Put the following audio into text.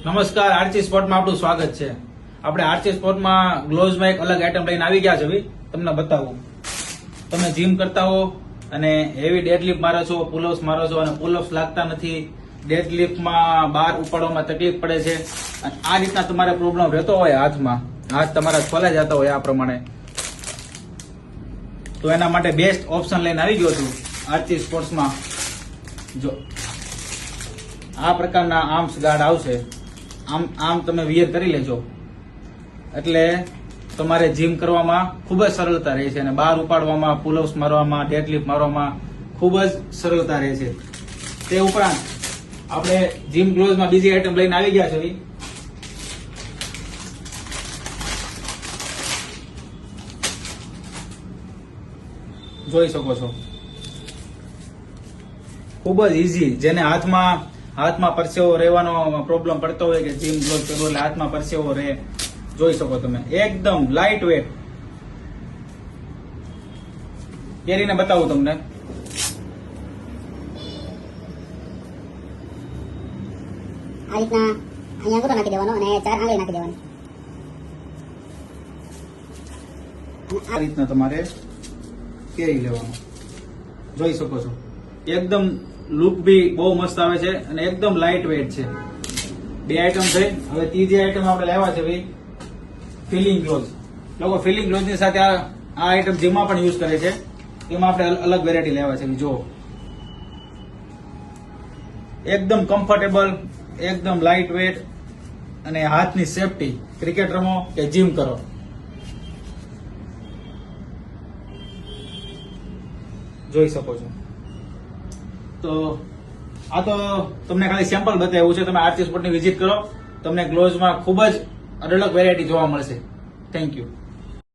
નમસ્કાર, આરચી સ્પોર્ટમાં આપનું સ્વાગત છે. આપણે આરચી સ્પોર્ટમાં ગ્લોવ્સમાં એક અલગ આઈટમ લઈને આવી ગયા છે. ભાઈ તમને બતાવું. તમે જીમ કરતા હો અને હેવી ડેડલિફ્ટ મારો છો, પુલઅપ્સ મારો છો અને પુલઅપ્સ લાગતા નથી, ડેડલિફ્ટમાં બાર ઉપાડવામાં તકલીફ પડે છે અને આ રીતના તમારે પ્રોબ્લેમ રહેતો હોય હાથમાં, હાથ તમારા ખોલાઈ જતા હોય આ પ્રમાણે, તો એના માટે બેસ્ટ ઓપ્શન લઈને આવી ગયો છું આરચી સ્પોર્ટ્સમાં. જો આ પ્રકારના આર્મ્સ ગાર્ડ આવશે, આમ તમે વિયર કરી લેજો એટલે તમારે જીમ કરવામાં ખૂબ જ સરળતા રહે છે અને બહાર ઉપાડવામાં, પુલઅપ્સ મારવામાં, ડેડલિફ્ટ મારવામાં ખૂબ જ સરળતા રહે છે. તે ઉપરાંત આપણે જીમ ગ્લોવ્સમાં બીજી આઈટમ લઈને આવી ગયા છે. જોઈ શકો છો, ખૂબ જ ઈઝી. જેને હાથમાં પરસેવો રહેવાનો પ્રોબ્લેમ પડતો હોય કે જીમ ગ્લોવ્સ પહેરો એટલે હાથમાં પરસેવો રહે, જોઈ શકો તમે. એકદમ લાઇટ વેટ પહેરીને બતાવું તમને. આ રીતના અહીંયા અંગૂઠો નાખી દેવાનો અને 4 આંગળી નાખી દેવાની. આ રીતના તમારે પહેરી લેવાનું, જોઈ શકો છો. એકદમ લુક બી બહુ મસ્ત આવે છે અને એકદમ લાઇટ વેટ છે. બે આઈટમ થઈ. હવે ત્રીજી આઈટમ આપણે લાવ્યા છે ભાઈ, ફિલિંગ ગ્લોવ્સ. લોકો ફિલિંગ ગ્લોવ્સ ની સાથે આ આઈટમ જીમમાં પણ યુઝ કરે છે. એમાં આપણે અલગ વેરાયટી લાવ્યા છે. જો એકદમ કમ્ફર્ટેબલ, એકદમ લાઇટ વેટ અને હાથની સેફટી. ક્રિકેટ રમો કે જીમ કરો, જોઈ શકો છો. તો આ તો તમને ખાલી સેમ્પલ બતાવ્યું છે. તમે આરચી સ્પોર્ટની વિઝિટ કરો, તમને ગ્લોવ્સમાં ખૂબ જ અલગ વેરાયટી જોવા મળશે. Thank you.